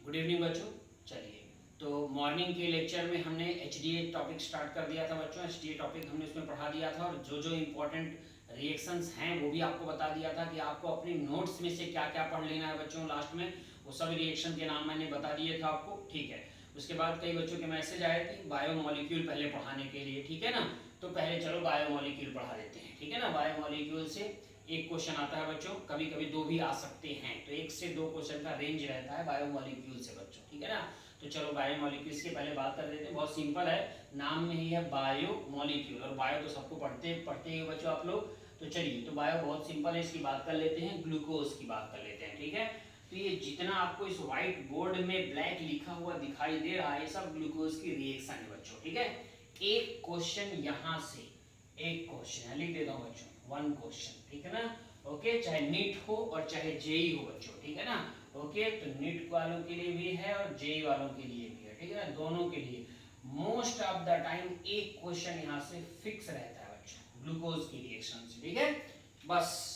Good evening बच्चों। चलिए, तो मॉर्निंग के लेक्चर में हमने एचडीए टॉपिक स्टार्ट कर दिया था बच्चों। एचडीए टॉपिक हमने उसमें पढ़ा दिया था और जो जो इम्पोर्टेंट रिएक्शंस हैं वो भी आपको बता दिया था कि आपको अपनी नोट्स में से क्या क्या पढ़ लेना है बच्चों। लास्ट में वो सभी रिएक्शन के नाम मैंने बता दिए थे आपको, ठीक है। उसके बाद कई बच्चों के मैसेज आए कि बायोमोलिक्यूल पहले पढ़ाने के लिए, ठीक है ना। तो पहले चलो बायोमोलिक्यूल पढ़ा देते हैं, ठीक है ना। बायोमोलिक्यूल से एक क्वेश्चन आता है बच्चों, कभी कभी दो भी आ सकते हैं, तो एक से दो क्वेश्चन का रेंज रहता है बायोमोलिक्यूल से बच्चों, ठीक है ना। तो चलो बायोमोलिक्यूल्स के पहले बात कर देते हैं। बहुत सिंपल है, नाम में ही है बायोमोलिक्यूल, और बायो तो सबको पढ़ते पढ़ते ही बच्चों आप लोग। तो चलिए, तो बायो बहुत सिंपल है, इसकी बात कर लेते हैं। ग्लूकोज की बात कर लेते हैं, ठीक है। तो ये जितना आपको इस व्हाइट बोर्ड में ब्लैक लिखा हुआ दिखाई दे रहा है, सब ग्लूकोज की रिएक्शन है बच्चों, ठीक है। एक क्वेश्चन यहाँ से, एक क्वेश्चन है, लिख देता हूँ बच्चों, वन क्वेश्चन, ठीक है ना। ओके, चाहे नीट हो और चाहे जेई हो बच्चों, ठीक है ना। ओके, तो नीट वालों के लिए भी है और जेई वालों के लिए भी है, ठीक है ना, दोनों के लिए। मोस्ट ऑफ द टाइम एक क्वेश्चन यहाँ से फिक्स रहता है बच्चों, ग्लूकोज की रिएक्शन से, ठीक है। बस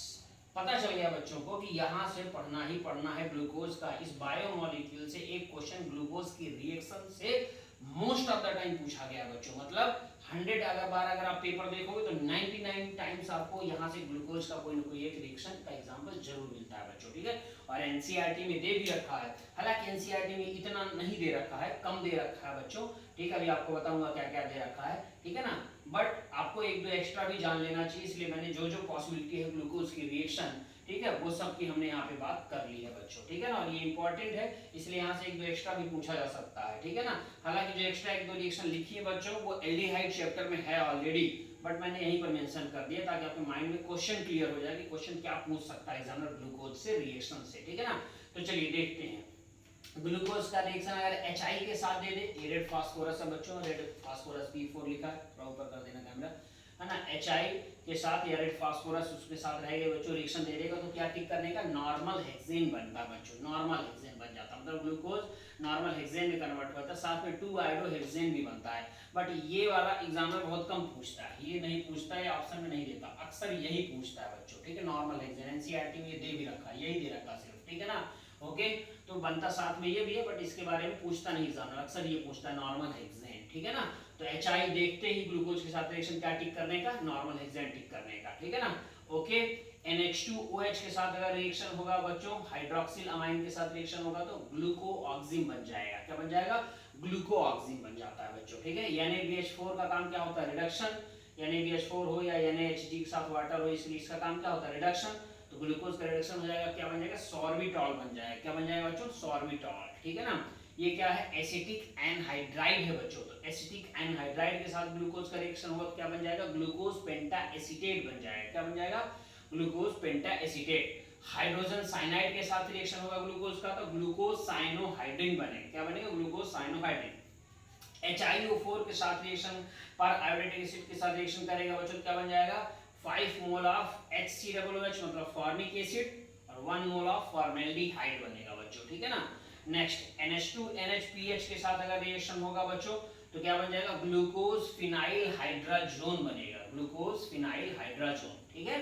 पता चल गया बच्चों को कि यहाँ से पढ़ना ही पढ़ना है ग्लूकोज का। इस बायोमोलिक्यूल से एक क्वेश्चन ग्लूकोज की रिएक्शन से मोस्ट ऑफ द टाइम पूछा गया बच्चों। मतलब 100 अगर बार अगर आप पेपर देखोगे तो 99 टाइम्स आपको यहाँ से ग्लूकोज का कोई ना कोई एक रिएक्शन का एग्जांपल जरूर मिलता है बच्चों, ठीक है। और एनसीईआरटी में दे भी रखा है, हालांकि एनसीईआरटी में इतना नहीं दे रखा है, कम दे रखा है बच्चों, ठीक है। अभी आपको बताऊंगा क्या क्या दे रखा है, ठीक है ना। बट आपको एक दो एक्स्ट्रा भी जान लेना चाहिए, इसलिए मैंने जो जो पॉसिबिलिटी है ग्लूकोज की रिएक्शन, ठीक है, वो सब की हमने यहाँ पे बात कर ली है बच्चों, ठीक है ना। और ये इंपॉर्टेंट है, इसलिए यहाँ से एक दो एक्स्ट्रा भी पूछा जा सकता है, ठीक है ना। हालांकि जो एक्स्ट्रा एक दो रिएक्शन लिखी है बच्चों वो एल्डिहाइड चैप्टर में है ऑलरेडी, बट मैंने यहीं पर मेंशन कर दिया ताकि आपके माइंड में क्वेश्चन क्लियर हो जाए कि क्वेश्चन क्या पूछ सकता है एग्जामिनर ग्लूकोज से रिएक्शन से, ठीक है ना। तो चलिए देखते हैं ग्लूकोज का रिएक्शन अगर HI के साथ दे दे, ये रेड फास्फोरस है बच्चों, रेड फास्फोरस P4 लिखा है, थोड़ा ऊपर कर देना कैमरा, है ना। HI के साथ या रेड फास्फोरस उसके साथ रहेगा बच्चों, रिएक्शन दे देगा तो क्या टिक करने का, नॉर्मल हेक्सेन बनता है बच्चों, नॉर्मल हेक्सेन बन जाता है। मतलब ग्लूकोज नॉर्मल हेक्सेन में कन्वर्ट होता है, साथ में 2 आयोडोहेक्सेन भी बनता है। बट ये वाला एग्जामिनर बहुत कम पूछता है, ये नहीं पूछता है, ऑप्शन में नहीं देता, अक्सर यही पूछता है बच्चों, ठीक है। नॉर्मल हेक्सेन एनसीईआरटी में ये दे भी रखा है, यही दे रखा है सिर्फ, ठीक है ना। ओके, तो बनता साथ में ये भी है, बट इसके बारे में पूछता नहीं एग्जामिनर, अक्सर ये पूछता है नॉर्मल हेक्सेन, ठीक है ना। तो HI देखते ही ग्लूकोज के साथ रिएक्शन क्या टिक करने का, नॉर्मल हेक्सेन टिक करने का, ठीक है ना। ओके, NH2OH के साथ अगर रिएक्शन होगा बच्चों, हाइड्रोक्सिल अमाइन के साथ रिएक्शन होगा तो ग्लूकोऑक्सिम बन जाएगा। क्या बन जाएगा, ग्लूकोऑक्सिम बन जाता है बच्चों, ठीक है। NaBH4 का काम क्या होता है, रिडक्शन। NaBH4 हो या NaHG के साथ वाटर हो, इसलिए इसका काम क्या होता है, रिडक्शन। तो ग्लूकोज का रिडक्शन हो जाएगा, क्या बन जाएगा, सॉर्बिटॉल बन जाएगा। क्या बन जाएगा बच्चों, सॉर्बिटॉल, ठीक है ना। ये क्या है, एसिटिक एनहाइड्राइड है बच्चों, तो एसिटिक एनहाइड्राइड के साथ ग्लूकोज का रिएक्शन होगा तो क्या बन जाएगा, ग्लूकोज पेंटा एसीटेट बन जाएगा। क्या बन जाएगा, ग्लूकोज पेंटा एसीटेट। हाइड्रोजन साइनाइड के साथ रिएक्शन होगा ग्लूकोज का तो ग्लूकोज साइनोहाइड्रिन बनेगा। क्या बनेगा, ग्लूकोज साइनोहाइड्रिन। HiO4 के साथ रिएक्शन पर आयोडेटिक एसिड के साथ रिएक्शन करेगा बच्चों, क्या बन जाएगा, 5 मोल ऑफ HCOOH मतलब फॉर्मिक एसिड और 1 मोल ऑफ फॉर्मेल्डिहाइड बनेगा बच्चों, ठीक है ना। नेक्स्ट NH2NHPH के साथ अगर रिएक्शन होगा बच्चों तो क्या बन जाएगा, ग्लूकोज फिनाइल हाइड्राजोन बनेगा, ग्लूकोज फिनाइल हाइड्राजोन, ठीक है।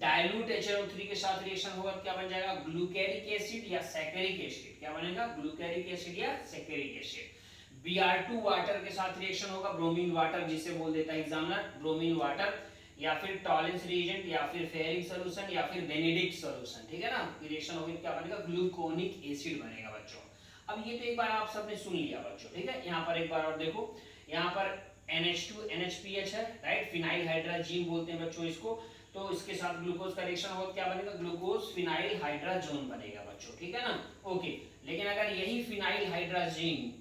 डाइल्यूट HNO3 के साथ रिएक्शन होगा तो क्या बन जाएगा, ग्लूकेरिक एसिड या सैकरिक एसिड। क्या बनेगा, ग्लूकेरिक एसिड या सैकरिक एसिड। Br2 वाटर के साथ रिएक्शन होगा, ब्रोमीन वाटर जिसे बोल देता है एग्जामिनर, ब्रोमीन वाटर या फिर टॉलेंस रिएजेंट या फिर फेरिक सॉल्यूशन या फिर बेनेडिक्ट सॉल्यूशन, ठीक है ना। रिएक्शन होगी तो क्या बनेगा, ग्लूकोनिक एसिड बनेगा बच्चों। अब ये तो एक बार आप सबने सुन लिया बच्चों, ठीक है। यहाँ पर एक बार और देखो, यहाँ पर NH2NHPH है, राइट, फिनाइल हाइड्राजीन बोलते हैं बच्चों इसको। तो इसके साथ ग्लूकोज का रिएक्शन होगा क्या बनेगा, ग्लूकोज फिनाइल हाइड्राजोन बनेगा बच्चों, ठीक है ना। ओके, लेकिन अगर यही फिनाइल हाइड्राजीन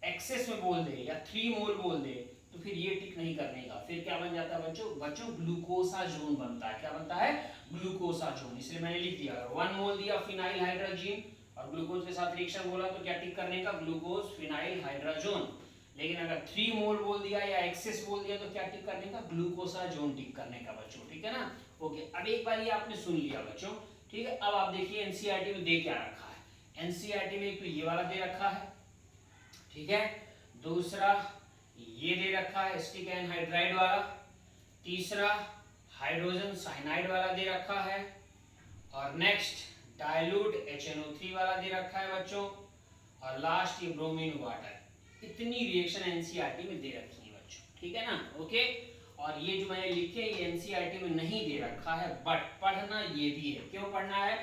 एक्सेस में बोल दे या 3 मोल बोल दे तो फिर ये टिक नहीं करने का, फिर क्या बन जाता है बच्चों ग्लूकोसाजोन बनता है। क्या बनता है, ग्लूकोसाजोन। इसलिए मैंने लिख दिया, अगर 1 मोल दिया फिनाइल हाइड्रोजीन और ग्लूकोज के साथ रिएक्शन बोला तो क्या टिक करने का, ग्लूकोज फिनाइल हाइड्रोजोन। लेकिन अगर 3 मोल बोल दिया या एक्सेस बोल दिया तो क्या टिक करने का, ग्लूकोसाजोन टिक करने का बच्चों, ठीक है ना। ओके, अब एक बार ये आपने सुन लिया बच्चों, ठीक है। अब आप देखिए एनसीईआरटी में दे क्या रखा है। एनसीईआरटी में एक तो ये वाला दे रखा है, ठीक है। दूसरा ये दे रखा है एसिटिक एनहाइड्राइड वाला। तीसरा हाइड्रोजन साइनाइड वाला दे रखा है। और नेक्स्ट डाइल्यूट HNO3 वाला दे रखा है बच्चों। और लास्ट ये ब्रोमीन वाटर। इतनी रिएक्शन एनसीईआरटी में दे रखी है बच्चों, ठीक है ना। ओके, और ये जो मैंने लिखे ये एनसीईआरटी में नहीं दे रखा है, बट पढ़ना ये भी है। क्यों पढ़ना है?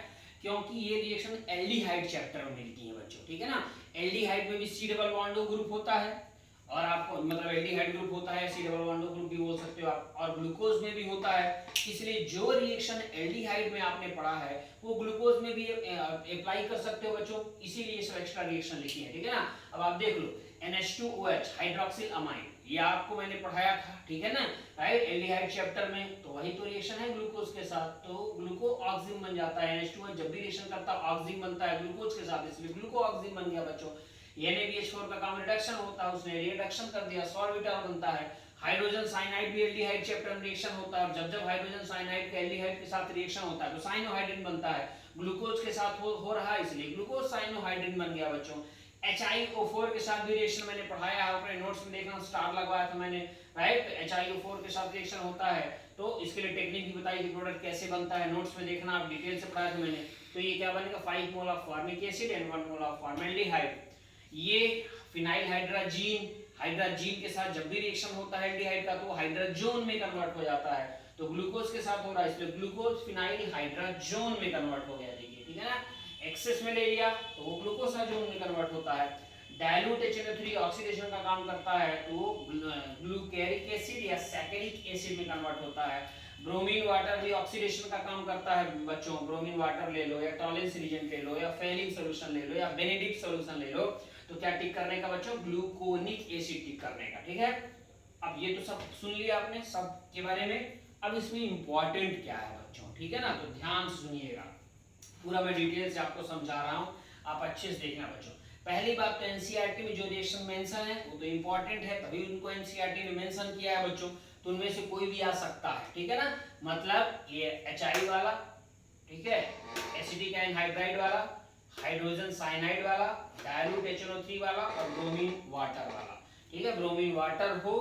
क्योंकि ये रिएक्शन एल्डिहाइड चैप्टर में मिलती है बच्चों, ठीक है ना। एल्डिहाइड में भी सी डबल बॉन्ड ग्रुप होता है, और आपको मतलब एल्डिहाइड ग्रुप होता है, सी डबल बॉन्ड ग्रुप भी बोल सकते हो आप, और ग्लूकोज में भी होता है। इसलिए जो रिएक्शन एल्डिहाइड में आपने पढ़ा है वो ग्लूकोज में भी अप्लाई कर सकते हो बच्चों, इसीलिए सब एक्स्ट्रा रिएक्शन लिखी है, ठीक है ना। अब आप देख लो NH2OH हाइड्रोक्सिल अमाइन, ये आपको मैंने पढ़ाया था, ठीक है ना, राइट, एल्डिहाइड चैप्टर में। तो वही तो रिएक्शन है ग्लूकोज के साथ, तो ग्लूकोऑक्सिम बन जाता है। NH2OH जब भी रिएक्शन करता है ऑक्सिम बनता है ग्लूकोज के साथ, इसलिए ग्लूकोऑक्सिम बन गया बच्चों। NaBH4 का काम रिडक्शन होता है, उसने रिडक्शन कर दिया, सॉर्बिटॉल बनता है। हाइड्रोजन साइनाइड भी एल्डिहाइड चैप्टर में रिएक्शन होता है, और जब जब हाइड्रोजन साइनाइड का एल्डिहाइड के साथ रिएक्शन होता है तो साइनोहाइड्रिन बनता है, ग्लूकोज के साथ हो रहा है, इसलिए ग्लूकोज साइनोहाइड्रिन बन गया बच्चों। HiO4 के साथ भी रिएक्शन मैंने पढ़ाया है, अपने नोट्स में देखना, स्टार लगवाया था मैंने, राइट। HiO4 के साथ रिएक्शन होता है, तो इसके लिए टेक्निक भी बताई थी, प्रोडक्ट कैसे बनता है, नोट्स में देखना, आप डिटेल से पढ़ाया था मैंने। तो ये क्या बनेगा, 5 mole of formic acid and 1 mole of formaldehyde. ये फिनाइल हाइड्राजीन के साथ जब भी रिएक्शन होता है एल्डिहाइड का, तो हाइड्रोजोन में कन्वर्ट हो जाता है। तो ग्लूकोज के साथ हो रहा है, इसलिए ग्लूकोज फिनाइल हाइड्रोजोन में कन्वर्ट हो गया, देखिए, ठीक है ना। एक्सेस में ले लिया तो वो ग्लूकोसाजोन में कन्वर्ट होता है। डाइल्यूट HNO3 ऑक्सीडेशन का काम करता है, तो वो ग्लूकेरिक एसिड या सैकेरिक एसिड में कन्वर्ट होता है। ब्रोमीन वाटर भी ऑक्सीडेशन का काम करता है बच्चों, ब्रोमीन वाटर ले लो, या टॉलेंस रिएजेंट ले लो, या फेलिंग सॉल्यूशन ले लो, या बेनेडिक्ट सॉल्यूशन ले लो, तो क्या टिक करने का बच्चों, ग्लूकोनिक एसिड टिक करने का, ठीक है। अब ये तो सब सुन लिया आपने सब के बारे में। अब इसमें इंपॉर्टेंट क्या है बच्चों, ठीक है ना, तो ध्यान सुनिएगा, पूरा मैं डिटेल से आपको समझा रहा हूं, आप अच्छे से देखना बच्चों। पहली बात तो एनसीईआरटी में जो रिएक्शन मेंशन है वो तो इंपॉर्टेंट है, तभी उनको एनसीईआरटी ने मेंशन किया है बच्चों। तो उनमें से कोई भी आ सकता है, ठीक है ना। मतलब ये HI वाला, ठीक है, एसिटिक एनहाइड्राइड वाला, हाइड्रोजन साइनाइड वाला, डाइल्यूट HNO3 वाला, और ब्रोमीन वाटर वाला, ठीक है। ब्रोमीन वाटर हो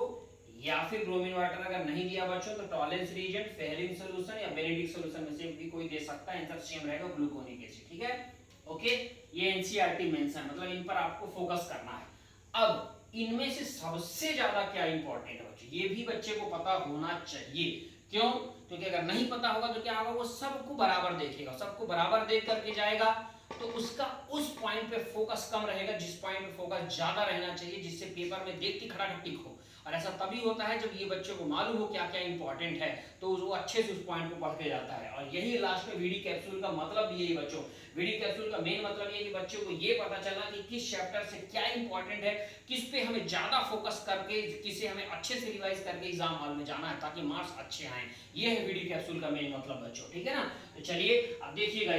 या फिर ब्रोमीन वाटर अगर नहीं दिया बच्चों तो टॉलेंस रिएजेंट, फेलिंग सॉल्यूशन या बेनेडिक्ट सॉल्यूशन में से भी कोई दे सकता है, आंसर सेम रहेगा, ग्लूकोनिक एसिड, ठीक है। ओके, ये एनसीईआरटी मेंशन, मतलब इन पर आपको फोकस करना है। अब इनमें से सबसे ज्यादा क्या इंपॉर्टेंट है बच्चों, ये भी बच्चे को पता होना चाहिए। क्यों? क्योंकि अगर नहीं पता होगा तो क्या होगा, वो सबको बराबर देखेगा, सबको बराबर देख करके जाएगा, तो उसका उस पॉइंट पे फोकस कम रहेगा जिस पॉइंट पे फोकस ज्यादा रहना चाहिए, जिससे पेपर में देख के खटाखट टिक हो। और ऐसा तभी होता है जब ये बच्चों को मालूम हो क्या क्या इंपॉर्टेंट है, तो वो अच्छे से उस पॉइंट को पढ़ के जाता है। और यही लास्ट में वीडी कैप्सूल का मतलब भी यही बच्चों, वीडी कैप्सूल का मेन मतलब ये कि बच्चों को ये पता चलना कि किस चैप्टर से क्या इंपॉर्टेंट है, किस पे हमें ज्यादा फोकस करके, किसे हमें अच्छे से रिवाइज करके एग्जाम हॉल में जाना है, ताकि मार्क्स अच्छे आए। ये है वीडी कैप्सूल का मेन मतलब बच्चों, ठीक है ना। तो चलिए अब देखिएगा,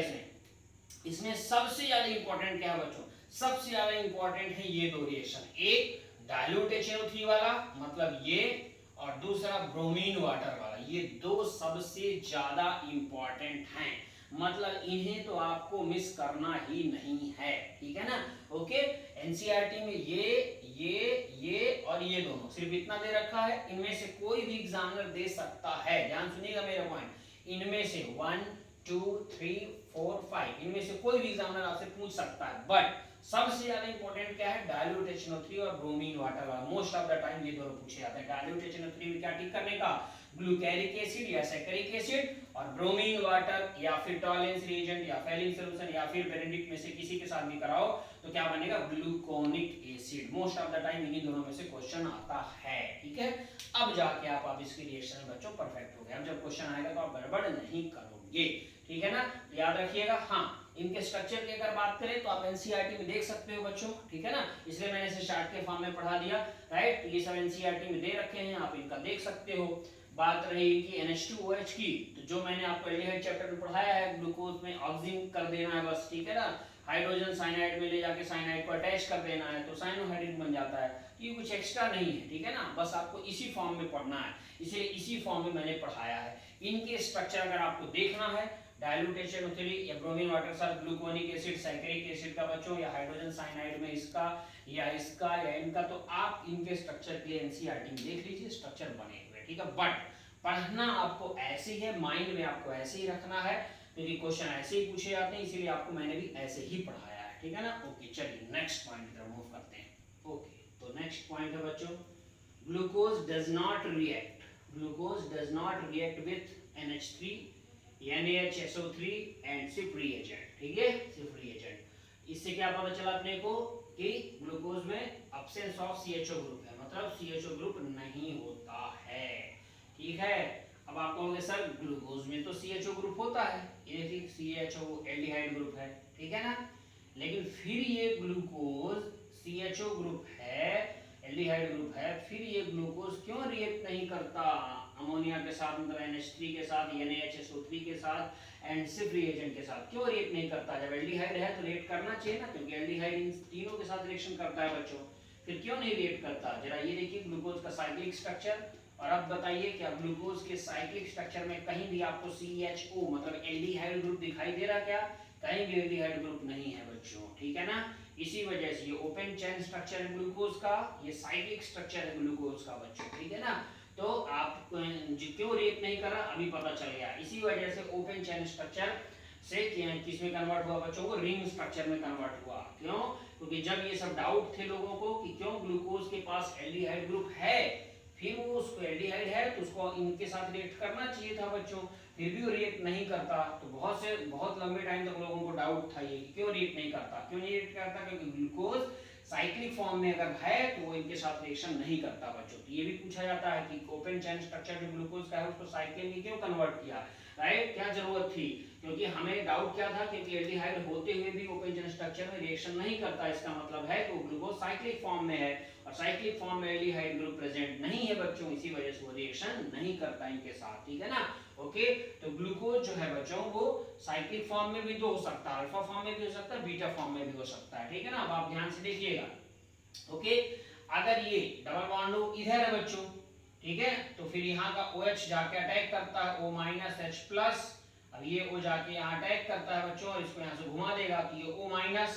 इसमें सबसे ज्यादा इंपॉर्टेंट क्या है बच्चों, सबसे ज्यादा इंपॉर्टेंट है ये दो रिएक्शन, एक डाइल्यूट HNO3 वाला मतलब ये, और दूसरा ब्रोमीन वाटर वाला, ये दो सबसे ज्यादा इंपॉर्टेंट हैं, मतलब इन्हें तो आपको मिस करना ही नहीं है, ठीक है ना। ओके, एनसीईआरटी में ये और ये दोनों सिर्फ इतना दे रखा है, इनमें से कोई भी एग्जामिनर दे सकता है, ध्यान सुनिएगा मेरा पॉइंट, इनमें से 1 2 3 4 5 इनमें से कोई भी एग्जामिनर आपसे पूछ सकता है, बट सबसे ज्यादा इंपॉर्टेंट क्या है, डाइल्यूट HNO3 और ब्रोमीन वाटर वाला, मोस्ट ऑफ द टाइम ये दोनों पूछे जाते हैं। डाइल्यूट HNO3 में क्या टिक करने का, ग्लूकेरिक एसिड या सैकरिक एसिड, और ब्रोमीन वाटर या फिर टॉलेंस रिएजेंट या फेलिंग सॉल्यूशन या फिर बेनेडिक्ट में से किसी के साथ भी कराओ तो क्या बनेगा, gluconic acid. Most of the time इन्हीं दोनों में से क्वेश्चन आता है, ठीक है। अब जाके आप इसके रिएक्शन में बच्चों परफेक्ट हो गए, अब जब क्वेश्चन आएगा तो आप गड़बड़ नहीं करोगे, ठीक है ना, याद रखिएगा। हाँ, इनके स्ट्रक्चर की अगर बात करें तो आप एनसीईआरटी में देख सकते हो बच्चों, ठीक है ना, इसलिए मैंने इसे चार्ट के फॉर्म में पढ़ा दिया, राइट। ये सब एनसीईआरटी में दे रखे हैं, आप इनका देख सकते हो। बात रही कि NH2OH की, तो जो मैंने आपको एल्डिहाइड चैप्टर में पढ़ाया है, ग्लूकोज में ऑक्सिन कर देना है बस, ठीक है ना, हाइड्रोजन साइनाइड में ले जाके साइनाइड को अटैच कर देना है तो साइनोहाइड्रिन बन जाता है, ये कुछ एक्स्ट्रा नहीं है, ठीक है ना, बस आपको इसी फॉर्म में पढ़ना है, इसलिए इसी फॉर्म में मैंने पढ़ाया है। इनके स्ट्रक्चर अगर आपको देखना है, डाइल्यूट HNO3 या ब्रोमीन वाटर साथ ग्लूकोनिक एसिड, सैकरिक एसिड का बच्चों, या हाइड्रोजन साइनाइड में इसका या इसका या इनका, तो आप इनके स्ट्रक्चर के लिए एनसीईआरटी में देख लीजिए, स्ट्रक्चर बने हुए, ठीक है। बट पढ़ना आपको ऐसे ही है, माइंड में आपको ऐसे ही रखना है, क्योंकि क्वेश्चन ऐसे ही पूछे जाते हैं, इसीलिए आपको मैंने भी ऐसे ही पढ़ाया है, ठीक है ना। ओके चलिए नेक्स्ट पॉइंट की तरफ मूव करते हैं। ओके तो नेक्स्ट पॉइंट है बच्चों, glucose does not react, glucose does not react with NH3, NaHSO3 and सिर्फ रिएजेंट, ठीक है, सिर्फ रिएजेंट। इससे क्या पता चला अपने को कि ग्लूकोज में एब्सेंस ऑफ CHO ग्रुप है, मतलब CHO ग्रुप नहीं होता है, ठीक है। अब आप कहोगे सर ग्लूकोज में तो CHO ग्रुप होता है, ये ठीक CHO एल्डिहाइड ग्रुप है, ठीक है ना, लेकिन फिर ये ग्लूकोज CHO ग्रुप है, एल्डिहाइड ग्रुप है, फिर ये ग्लूकोज क्यों रिएक्ट नहीं करता अमोनिया के साथ, मतलब NH3 के साथ, NaHSO3 के साथ एंड सिर्फ रिएजेंट के साथ क्यों रिएक्ट नहीं करता? जब एल्डिहाइड है तो रिएक्ट करना चाहिए ना, क्योंकि एल्डिहाइड इन तीनों के साथ रिएक्शन करता है बच्चों, फिर क्यों नहीं रिएक्ट करता? जरा ये देखिए ग्लूकोज का साइक्लिक स्ट्रक्चर, और अब बताइए क्या ग्लूकोज के साइक्लिक स्ट्रक्चर में कहीं भी आपको CHO मतलब एल्डिहाइड ग्रुप दिखाई दे रहा क्या? कहीं भी एल्डिहाइड ग्रुप नहीं है बच्चों, ठीक है ना। इसी वजह से ये ओपन चेन स्ट्रक्चर है ग्लूकोज का, ये साइक्लिक स्ट्रक्चर है ग्लूकोज का बच्चों, ठीक है ना। तो आप क्यों रिएक्ट नहीं कर रहा अभी पता चल गया, इसी वजह से ओपन चेन स्ट्रक्चर से किसमें कन्वर्ट हुआ बच्चों को? रिंग स्ट्रक्चर में कन्वर्ट हुआ। क्यों? क्योंकि जब ये सब डाउट थे लोगों को कि क्यों ग्लूकोज के पास एल्डिहाइड ग्रुप है, फिर वो उसको एल्डिहाइड है तो उसको इनके साथ रिएक्ट करना चाहिए था बच्चों, फिर भी वो रिएक्ट नहीं करता। तो बहुत लंबे टाइम तक लोगों को डाउट था ये क्यों रिएक्ट नहीं करता, क्यों नहीं रिएक्ट करता? क्योंकि ग्लूकोज साइक्लिक फॉर्म में अगर है तो वो इनके साथ रिएक्शन नहीं करता बच्चों। तो ये भी पूछा जाता है कि ओपन चेन स्ट्रक्चर जो ग्लूकोज का है उसको साइक्लिन में क्यों कन्वर्ट किया, राइट, क्या जरूरत थी? क्योंकि हमें डाउट क्या था, क्योंकि एल्डिहाइड होते हुए भी ओपन चेन स्ट्रक्चर में रिएक्शन नहीं करता, इसका मतलब है कि ग्लूकोज साइक्लिक फॉर्म में है, और साइक्लिक फॉर्म में एल्डिहाइड ग्रुप प्रेजेंट नहीं है बच्चों, इसी वजह से वो रिएक्शन नहीं करता इनके साथ, ठीक है ना। ओके तो ग्लूकोज जो है बच्चों वो साइक्लिक फॉर्म में भी तो हो सकता है, अल्फा फॉर्म में भी हो सकता है, बीटा फॉर्म में भी हो सकता है, ठीक है ना। अब आप ध्यान से देखिएगा। ओके अगर ये डबल बॉन्ड इधर है बच्चों, ठीक है, तो फिर यहाँ का OH जाके अटैक करता है O-H+, अब ये O जाके यहाँ अटैक करता है बच्चों, और इसको यहाँ से घुमा देगा तो ये O-,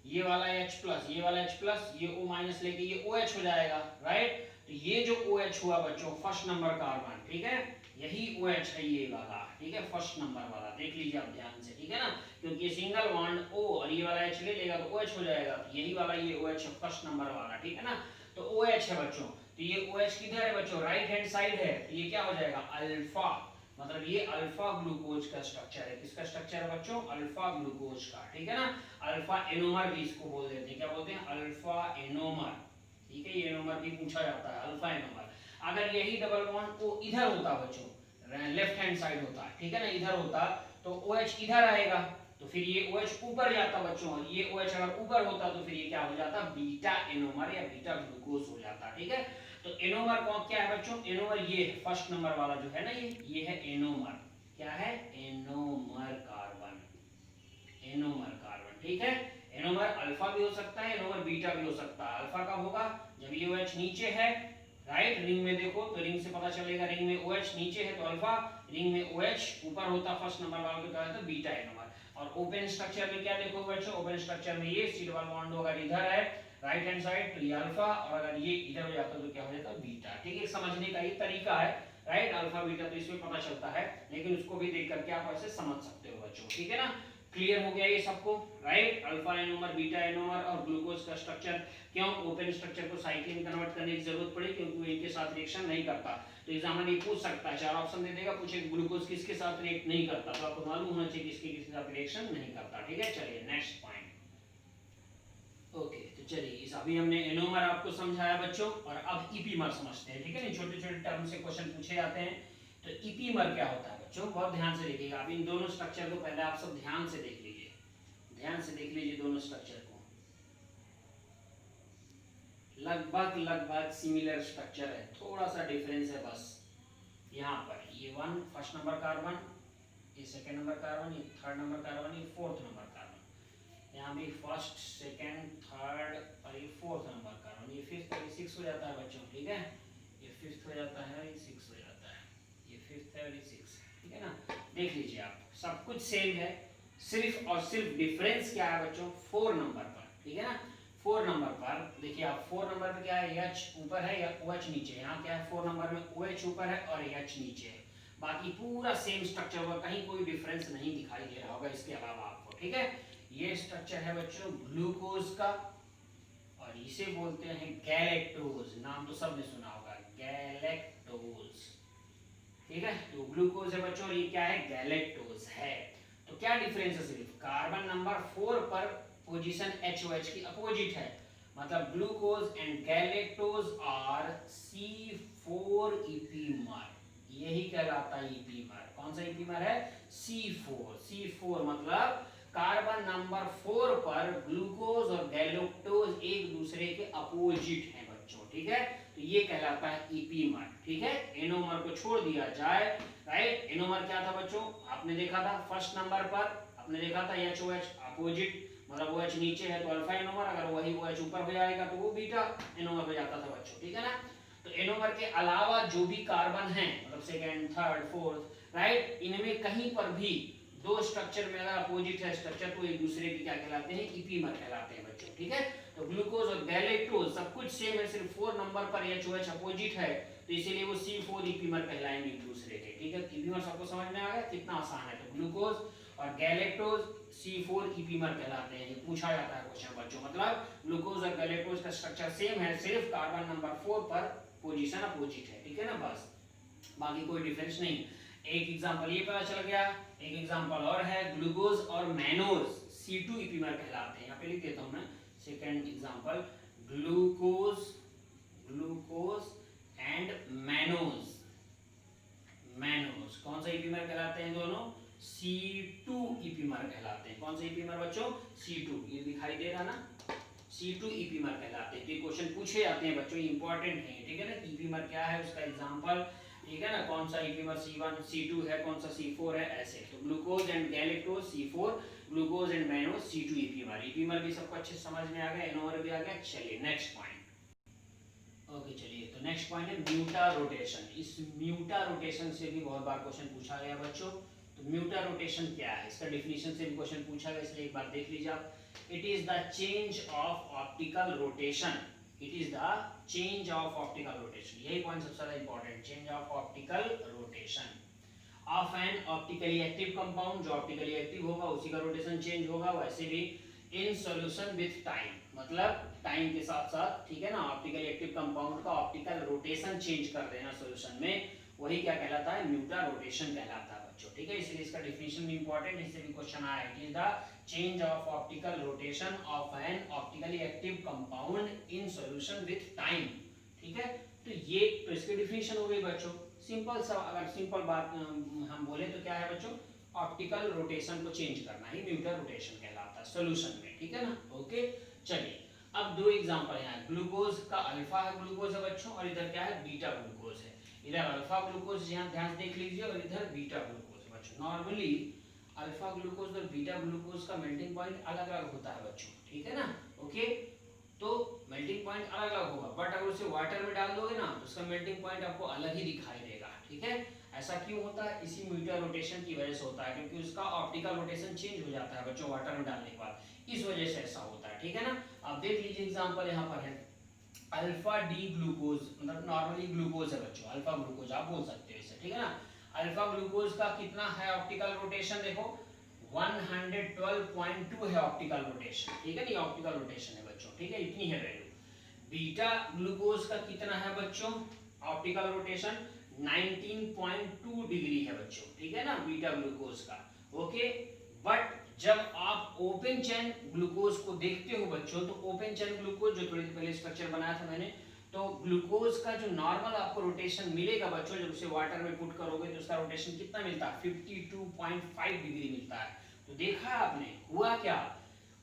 ये वाला H+, ये वाला H+, ये O- लेके ये OH हो जाएगा, राइट। तो ये जो OH हुआ बच्चों फर्स्ट नंबर कार्बन, ठीक है, यही OH है ये वाला, ठीक है, फर्स्ट नंबर वाला, देख लीजिए आप ध्यान से, ठीक है ना, क्योंकि सिंगल बॉन्ड O और ये वाला H ले लेगा तो OH हो जाएगा, तो यही वाला ये OH है फर्स्ट नंबर वाला, ठीक है ना। तो OH है बच्चों, तो ये OH किधर है बच्चों? राइट हैंड साइड है, तो ये क्या हो जाएगा? अल्फा, मतलब ये अल्फा ग्लूकोज का स्ट्रक्चर है। किसका स्ट्रक्चर है बच्चों? अल्फा ग्लूकोज का, ठीक है ना। अल्फा एनोमर भी इसको बोल देते हैं, क्या बोलते हैं? अल्फा एनोमर, ठीक है, ये एनोमर भी पूछा जाता है, अल्फा एनोमर। अगर यही डबल बॉन्ड को इधर होता बच्चों, लेफ्ट हैंड साइड होता, ठीक है ना, इधर होता तो OH इधर आएगा, तो फिर ये OH ऊपर जाता बच्चों, और ये OH अगर ऊपर होता तो फिर ये क्या हो जाता? बीटा एनोमर या बीटा ग्लूकोज हो जाता, ठीक है। तो एनोमर कौन क्या है बच्चों? एनोमर ये फर्स्ट नंबर वाला जो है ना, ये है एनोमर, क्या है? एनोमर कार्बन, एनोमर कार्बन, ठीक है। एनोमर अल्फा भी हो सकता है, एनोमर बीटा भी हो सकता है। अल्फा कब होगा? जब ये OH नीचे है, राइट, रिंग में देखो तो रिंग से पता चलेगा, रिंग में OH नीचे है तो अल्फा, रिंग में OH ऊपर होता फर्स्ट नंबर वाला को क्या होता है? Beta anomer. और ओपन स्ट्रक्चर में क्या देखो बच्चों? ओपन स्ट्रक्चर में ये सी डबल बॉन्ड अगर इधर है राइट हैंड साइड तो ये अल्फा, और अगर ये इधर हो जाता तो क्या हो जाता? बीटा, ठीक है। समझने का ये तरीका है, राइट, अल्फा बीटा तो इसमें पता चलता है, लेकिन उसको भी देख करके आप ऐसे समझ सकते हो बच्चों, ठीक है ना। क्लियर हो गया ये सबको, right. Alpha anomer, beta anomer और ग्लूकोज का स्ट्रक्चर, क्यों ओपन स्ट्रक्चर को साइक्लिन कन्वर्ट करने की जरूरत पड़ी? क्योंकि वो इनके साथ रिएक्शन नहीं करता। तो एग्जामिनर ये पूछ सकता है, चार ऑप्शन दे देगा, पूछे ग्लूकोज किसके साथ रिएक्ट नहीं करता, तो आपको मालूम होना चाहिए किसके साथ रिएक्शन नहीं करता, ठीक है। चलिए नेक्स्ट पॉइंट। ओके तो चलिए इस अभी हमने एनोमर आपको समझाया बच्चों, और अब इपीमर समझते हैं, ठीक है। छोटे छोटे टर्म से क्वेश्चन पूछे जाते हैं। तो इपीमर क्या होता है बच्चों? बहुत ध्यान से देखिएगा, अब इन दोनों स्ट्रक्चर को पहले आप सब ध्यान से देख लीजिए, ध्यान से देख लीजिए दोनों स्ट्रक्चर को, लगभग सिमिलर स्ट्रक्चर है, थोड़ा सा डिफरेंस है बस। यहाँ पर ये वन फर्स्ट नंबर कार्बन, ये सेकेंड नंबर कार्बन, ये थर्ड नंबर कार्बन, ये फोर्थ नंबर कार्बन, यहाँ भी फर्स्ट सेकेंड थर्ड और ये फोर्थ नंबर कार्बन, ये फिफ्थ और ये सिक्स हो जाता है बच्चों, ठीक है। ये फिफ्थ हो जाता है, ये सिक्स हो जाता है, ये फिफ्थ है और ये सिक्स, ठीक है ना। देख लीजिए आप, सब कुछ सेम है, सिर्फ और सिर्फ डिफरेंस क्या है बच्चों? 4 नंबर पर, ठीक है ना। 4 नंबर पर देखिए आप, 4 नंबर पे क्या है? H ऊपर है या OH नीचे? यहाँ क्या है? 4 नंबर में OH ऊपर है और H नीचे है, बाकी पूरा सेम स्ट्रक्चर होगा, कहीं कोई डिफरेंस नहीं दिखाई दे रहा होगा इसके अलावा आपको, ठीक है। ये स्ट्रक्चर है बच्चों ग्लूकोज का, और इसे बोलते हैं गैलेक्टोज। नाम तो सबने सुना होगा, गैलेक्टोज। ठीक है, तो ग्लूकोज है बच्चों, और ये क्या है, गैलेक्टोज है। तो क्या डिफरेंस है, सिर्फ कार्बन नंबर 4 पर पोजीशन HOH की अपोजिट है, मतलब glucose and galactose are C4 epimer, यही कहलाता है ईपीमर। कौन सा ईपीमर है, C4। C4 मतलब कार्बन नंबर 4 पर ग्लूकोज और गैलेक्टोज एक दूसरे के अपोजिट हैं बच्चों। ठीक है, तो ये कहलाता है ईपीमर। ठीक है, एनोमर को छोड़ दिया जाए, राइट। एनोमर क्या था बच्चों, आपने देखा था फर्स्ट नंबर पर, आपने देखा था HOH अपोजिट, मतलब OH नीचे है तो अल्फा एनोमर, अगर वही OH ऊपर हो जाएगा तो वो बीटा एनोमर हो जाता था बच्चों। ठीक है ना, तो एनोमर के अलावा जो भी कार्बन है, मतलब सेकंड, थर्ड, फोर्थ, राइट, इनमें कहीं पर भी दो स्ट्रक्चर में अगर अपोजिट है स्ट्रक्चर, तो एक दूसरे के क्या कहलाते हैं, ईपीमर कहलाते हैं बच्चों। ठीक है, तो ग्लूकोज और गैलेक्टोज सब कुछ सेम है, सिर्फ 4 नंबर पर HOH अपोजिट है, तो इसीलिए वो C4 ईपीमर कहलाएंगे एक दूसरे के। ठीक है, ईपीमर सबको समझ में आ गया, कितना आसान है। तो ग्लूकोज और गैलेक्टोज C4 ईपीमर कहलाते हैं, ये पूछा जाता है क्वेश्चन बच्चों। मतलब ग्लूकोज और गैलेक्टोज का स्ट्रक्चर सेम है, सिर्फ कार्बन नंबर 4 पर पोजीशन अपोजिट है। ठीक है ना, बस, बाकी कोई डिफरेंस नहीं। एक एग्जांपल ये पता चल गया, एक एग्जांपल और है, ग्लूकोज और मैनोज C2 ईपीमर कहलाते हैं। यहाँ पे लिख देता हूं मैं second example, glucose, glucose and mannose. Mannose कौन सा ईपीमर कहलाते हैं दोनों, C2 ईपीमर कहलाते हैं। कौन सा ईपीमर बच्चों, C2, ये दिखाई दे रहा ना, C2 ईपीमर कहलाते हैं। तो ये क्वेश्चन पूछे जाते हैं बच्चों, इंपॉर्टेंट है। ठीक है ना, ईपीमर क्या है उसका एग्जांपल, ठीक है ना, कौन सा ईपीमर C1 C2 है, कौन सा C4 है, ऐसे। तो glucose and galactose C4, glucose and mannose C2 ईपीमर। ईपीमर भी सबको अच्छे समझ में आ गया, एनोमर भी आ गया। चलिए नेक्स्ट पॉइंट। ओके चलिए, तो नेक्स्ट पॉइंट है म्यूटा रोटेशन। इस म्यूटा रोटेशन से भी बहुत बार क्वेश्चन पूछा गया बच्चों। तो म्यूटा रोटेशन क्या है, इसका डेफिनेशन से भी क्वेश्चन पूछा गया, इसलिए एक बार देख लीजिए आप। It is the change of optical rotation, it is the change of optical rotation, यही पॉइंट सबसे ज्यादा important, change of optical rotation of N optically active compound, जो ऑप्टिकली एक्टिव होगा उसी का रोटेशन चेंज होगा। वैसे भी इन सॉल्यूशन विथ टाइम, मतलब टाइम के साथ साथ, ठीक है ना, ऑप्टिकली एक्टिव कंपाउंड का ऑप्टिकल रोटेशन चेंज कर देना सॉल्यूशन में, वही क्या कहलाता है, म्यूटा रोटेशन कहलाता है बच्चों। ठीक है, इसलिए इसका डेफिनेशन भी इंपॉर्टेंट है, इससे भी क्वेश्चन आया। It is the change of optical rotation of N optically active compound in solution with time. ठीक है, तो ये तो इसकी डेफिनेशन हो गई बच्चों। सिंपल सा, अगर सिंपल बात हम बोले तो क्या है बच्चों, ऑप्टिकल रोटेशन को चेंज करना ही म्यूटा रोटेशन कहलाता है सॉल्यूशन में। ठीक है ना, ओके। चलिए अब दो एग्जांपल हैं, ग्लूकोज का अल्फा ग्लूकोज है बच्चों, और इधर क्या है, बीटा ग्लूकोज है। इधर अल्फा ग्लूकोज यहाँ ध्यान देख लीजिए, और इधर बीटा ग्लूकोज है बच्चों। नॉर्मली अल्फा ग्लूकोज और बीटा ग्लूकोज का मेल्टिंग पॉइंट अलग अलग होता है बच्चों। ठीक है ना, ओके। तो मेल्टिंग पॉइंट अलग अलग होगा, बट अगर उसे वाटर में डाल दोगे ना तो उसका मेल्टिंग पॉइंट आपको अलग ही दिखाई देगा। ठीक है, ऐसा क्यों होता है, इसी म्यूटा रोटेशन की वजह से होता है, क्योंकि उसका ऑप्टिकल रोटेशन चेंज हो जाता है बच्चों वाटर में डालने के बाद, इस वजह से ऐसा होता है। ठीक है ना, आप देख लीजिए एग्जांपल यहाँ पर है, अल्फा डी ग्लूकोज, मतलब नॉर्मली ग्लूकोज है बच्चों, अल्फा ग्लूकोज आप बोल सकते हो इसे। ठीक है ना, अल्फा ग्लूकोज का कितना है ऑप्टिकल रोटेशन, देखो 112.2 है ऑप्टिकल रोटेशन। ठीक है, ये ऑप्टिकल रोटेशन है बच्चों। ठीक है, इतनी है वैल्यू। बीटा ग्लूकोज का कितना है बच्चों ऑप्टिकल रोटेशन, 19.2 डिग्री है बच्चों। ठीक है ना, बीटा ग्लूकोज का, ओके। बट जब आप ओपन चेन ग्लूकोज को देखते हो बच्चों, तो ओपन चेन ग्लूकोज जो थोड़ी देर पहले स्ट्रक्चर बनाया था मैंने, तो ग्लूकोज का जो नॉर्मल आपको रोटेशन मिलेगा बच्चों, जब उसे वाटर में पुट करोगे तो उसका रोटेशन कितना मिलता है, 52.5 डिग्री मिलता है। तो देखा आपने हुआ क्या,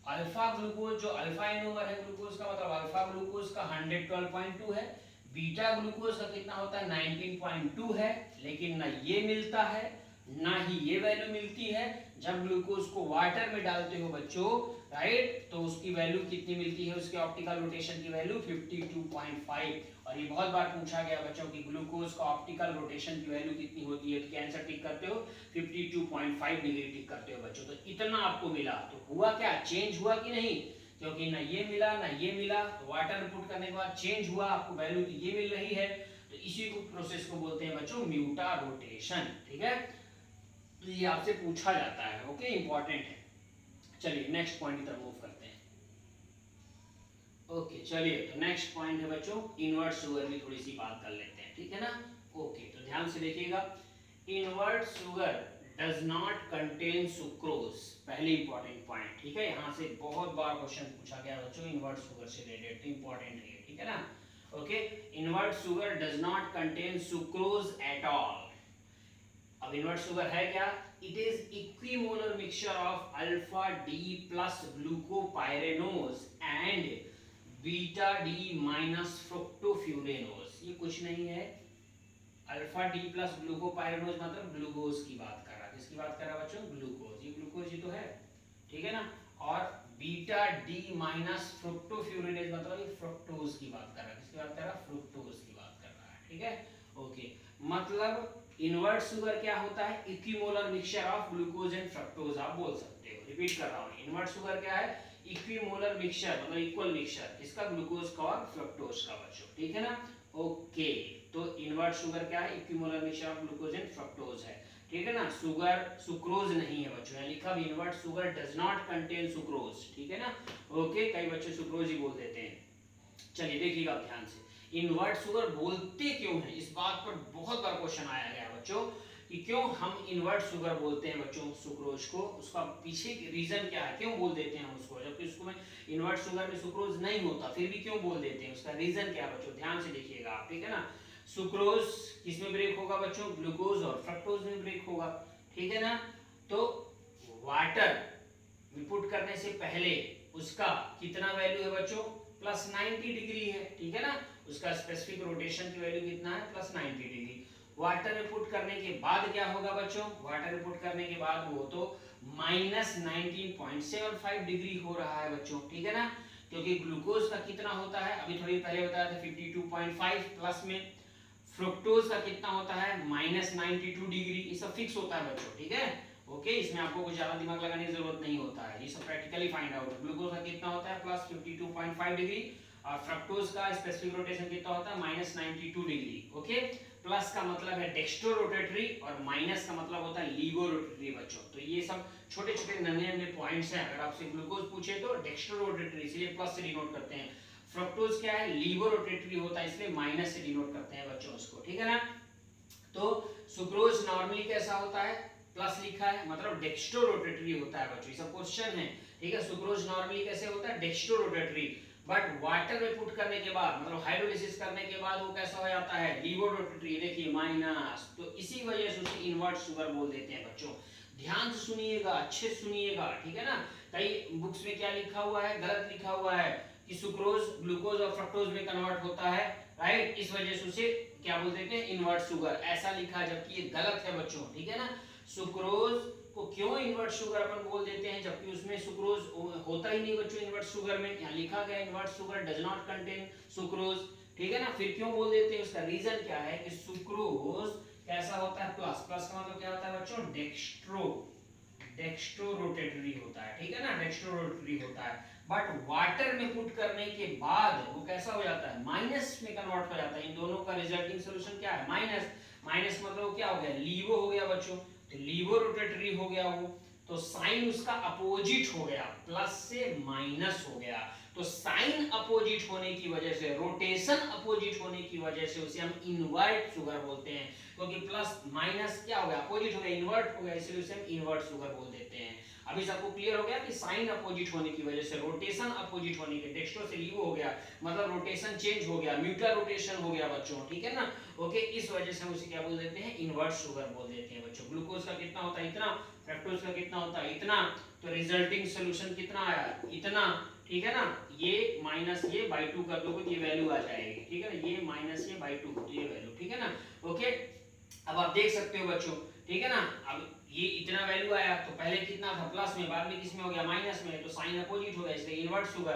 अल्फा ग्लूकोज जो अल्फा एनोमर है ग्लूकोज का, मतलब अल्फा ग्लूकोज का 112.2 है, बीटा ग्लूकोज का कितना होता है 19.2 है, लेकिन ना ये मिलता है ना ही ये वैल्यू मिलती है। जब ग्लूकोज को वाटर में डालते हो बच्चों, राइट, तो उसकी वैल्यू कितनी मिलती है, उसके ऑप्टिकल रोटेशन की वैल्यू 52.5। और ये बहुत बार पूछा गया बच्चों कि ग्लूकोज का ऑप्टिकल रोटेशन की वैल्यू कितनी होती है, तो क्या आंसर टिक करते हो, 52.5 डिग्री टिक करते हो बच्चों। तो इतना आपको मिला, तो हुआ क्या, चेंज हुआ कि नहीं, क्योंकि ना ये मिला ना ये मिला, तो वाटर में पुट करने के बाद चेंज हुआ, आपको वैल्यू तो ये मिल रही है। तो इसी को प्रोसेस को बोलते हैं बच्चों म्यूटा रोटेशन। ठीक है, तो ये आपसे पूछा जाता है, ओके, इंपॉर्टेंट है। चलिए नेक्स्ट पॉइंट की तरफ मूव करते हैं। ओके चलिए, तो नेक्स्ट पॉइंट है बच्चों इनवर्ट शुगर की थोड़ी सी बात कर लेते हैं, ठीक है ना। ओके तो ध्यान से देखिएगा, invert sugar does not contain sucrose, पहली इंपॉर्टेंट पॉइंट, ठीक है। यहाँ से बहुत बार क्वेश्चन पूछा गया बच्चों इनवर्ट शुगर से रिलेटेड, इंपॉर्टेंट है, ठीक है ना। Okay, invert sugar does not contain sucrose at all. अब इनवर्ट शुगर है क्या? It is equimolar mixture of alpha D plus glucopyranose and beta D minus fructofuranose. ये कुछ नहीं है, अल्फा डी प्लस ग्लूकोपाइरेनोज मतलब ग्लूकोज की बात कर रहा है। किसकी बात कर रहा है बच्चों? ग्लूकोज, ये ग्लूकोज ही तो है, ठीक है ना। और बीटा डी माइनस फ्रुक्टोफ्यूरेनोज मतलब ये फ्रुक्टोज की बात कर रहा है। किसकी बात कर रहा है? फ्रुक्टोज की बात कर रहा है, ठीक है। ओके, मतलब इनवर्ट शुगर क्या होता है? Equimolar mixture of glucose and fructose, आप बोल सकते हो। रिपीट कर रहा हूं, इनवर्ट शुगर क्या है? इक्विमोलर मिक्सचर मतलब इक्वल मिक्सचर, किसका? ग्लूकोज का और फ्रक्टोज का बच्चों, ठीक है ना। ओके, तो इनवर्ट शुगर क्या है? Equimolar mixture of glucose and fructose है, ठीक है ना। शुगर सुक्रोज नहीं है बच्चों, यहाँ लिखा भी invert sugar does not contain sucrose, ठीक है ना। ओके, कई बच्चे सुक्रोज ही बोल देते हैं। चलिए देखिएगा ध्यान से, इनवर्ट शुगर बोलते क्यों हैं, इस बात पर बहुत बार क्वेश्चन आया गया बच्चों कि क्यों हम इनवर्ट शुगर बोलते हैं बच्चों सुक्रोज को, उसका पीछे रीजन क्या है, क्यों बोल देते हैं हम उसको, जबकि उसको में इनवर्ट शुगर में सुक्रोज नहीं होता, फिर भी क्यों बोल देते हैं, उसका रीजन क्या है बच्चों, ध्यान से देखिएगा आप, ठीक है ना। सुक्रोज किसमें ब्रेक होगा बच्चों? ग्लूकोज और फ्रक्टोज में ब्रेक होगा, ठीक है ना। तो वाटर में पुट करने से पहले उसका कितना वैल्यू है बच्चों? प्लस 90 डिग्री है, ठीक है ना। उसका स्पेसिफिक रोटेशन की वैल्यू कितना है? Plus 90 degree. वाटर में पुट करने के बाद क्या होगा बच्चों? वाटर में पुट करने के बाद वो तो माइनस 19.75 डिग्री हो रहा है बच्चों, ठीक है ना। क्योंकि ग्लूकोज का कितना होता है, अभी थोड़ी पहले बताया था 52.5 प्लस में, फ्रुक्टोज का कितना होता है? माइनस 92 डिग्री, ये सब फिक्स होता है बच्चों, ठीक है। ओके, इसमें आपको कुछ ज्यादा दिमाग लगाने की जरूरत नहीं होता है, ये सब प्रैक्टिकली फाइंड आउट। ग्लूकोज का कितना होता है? प्लस 52.5 डिग्री, और फ्रक्टोज का स्पेसिफिक रोटेशन कितना होता है? Minus 92 degree. ओके, प्लस का मतलब है डेक्स्ट्रो रोटेटरी और माइनस का मतलब होता है लीवो रोटेटरी बच्चों। तो ये सब छोटे छोटे नन्हे पॉइंट्स हैं, अगर आपसे ग्लूकोज पूछे तो डेक्स्ट्रो रोटेटरी, इसलिए प्लस से डिनोट करते हैं। फ्रक्टोज क्या है? लीवो रोटेटरी होता है, इसलिए माइनस से डिनोट करते हैं बच्चों उसको, ठीक है ना। तो सुक्रोज नॉर्मली कैसा होता है? प्लस लिखा है मतलब डेक्स्ट्रो रोटेटरी होता है बच्चों, ये सब क्वेश्चन है, ठीक है। सुक्रोज नॉर्मली कैसे होता है? डेक्स्ट्रो रोटेटरी, बट वाटर में पुट करने के बाद मतलब हाइड्रोलिसिस करने के बाद वो कैसा हो जाता है? लीवो रोटेटरी, देखिए माइनस। तो इसी वजह से उसे इनवर्ट शुगर बोल देते हैं बच्चों। ध्यान से सुनिएगा, अच्छे से सुनिएगा, ठीक है ना। कई बुक्स में क्या लिखा हुआ है? गलत लिखा हुआ है कि सुक्रोज ग्लूकोज और फ्रक्टोज में कन्वर्ट होता है, राइट, इस वजह से उसे क्या बोल देते हैं? इनवर्ट शुगर, ऐसा लिखा है, जबकि ये गलत है बच्चों, ठीक है ना। सुक्रोज को क्यों इनवर्ट शुगर अपन बोल देते हैं, जबकि उसमें सुक्रोज होता ही नहीं बच्चों इनवर्ट शुगर में, यहाँ लिखा गया invert sugar does not contain sucrose, ठीक है ना। फिर क्यों बोल देते हैं, उसका रीजन क्या है कि सुक्रोज कैसा होता है? प्लस, प्लस का मतलब क्या होता है बच्चों? डेक्स्ट्रो रोटेटरी होता है, ठीक है ना, डेक्स्ट्रो रोटेटरी होता है। बट वाटर में पुट करने के बाद वो कैसा हो जाता है? माइनस में कन्वर्ट हो जाता है। इन दोनों का रिजल्टिंग सॉल्यूशन क्या है? माइनस। माइनस मतलब क्या हो गया? लीवो हो गया बच्चों, तो लीवो रोटेटरी हो गया वो, तो साइन उसका अपोजिट हो गया, प्लस से माइनस हो गया। तो साइन अपोजिट होने की वजह से, रोटेशन अपोजिट होने की वजह से उसे हम इनवर्ट शुगर बोलते हैं, क्योंकि प्लस माइनस क्या हो गया? अपोजिट हो गया, इन्वर्ट हो गया, इसलिए उसे हम इनवर्ट शुगर बोल देते हैं। अभी सबको क्लियर हो गया कि साइन अपोजिट होने की वजह से, रोटेशन अपोजिट होने के, डेक्स्ट्रो से लीवो हो गया मतलब रोटेशन चेंज हो गया, म्यूटर रोटेशन हो गया बच्चों, ठीक है ना। ओके, इस वजह से हम उसे क्या बोल देते हैं? इनवर्ट शुगर बोल देते हैं बच्चों। ग्लूकोज का कितना होता है? इतना, फ्रक्टोज का कितना होता है? इतना, तो रिजल्टिंग सॉल्यूशन कितना आया? इतना, ठीक है ना। ये माइनस ये बाई 2 कर दो, ये वैल्यू आ जाएगी, ठीक है ना, ये माइनस ये बाई 2, तो ये वैल्यू, ठीक है ना। ओके, अब आप देख सकते हो बच्चों, ठीक है ना। अब ये इतना वैल्यू आया, तो पहले कितना था? प्लस में, बाद में किसमें हो गया? माइनस में, तो साइन अपोजिट हो गया, इसलिए इनवर्ट शुगर।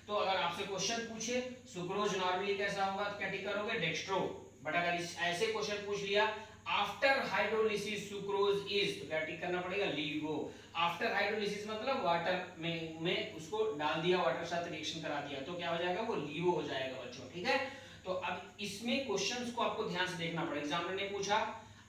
तो अगर आपसे क्वेश्चन पूछे सुक्रोज नॉर्मली कैसा होगा, तो क्या टिक करोगे? डेक्स्ट्रो। बट अगर ऐसे क्वेश्चन पूछ लिया आफ्टर हाइड्रोलिसिस सुक्रोज इज, तो क्या टिक करना पड़ेगा? लीवो। आफ्टर हाइड्रोलिसिस मतलब वाटर में उसको डाल दिया, वाटर साथ रिएक्शन करा दिया, तो क्या हो जाएगा? वो लीवो हो जाएगा बच्चों, ठीक है। तो अब इसमें क्वेश्चंस को आपको ध्यान से देखना पड़ेगा। एग्जामिनर ने पूछा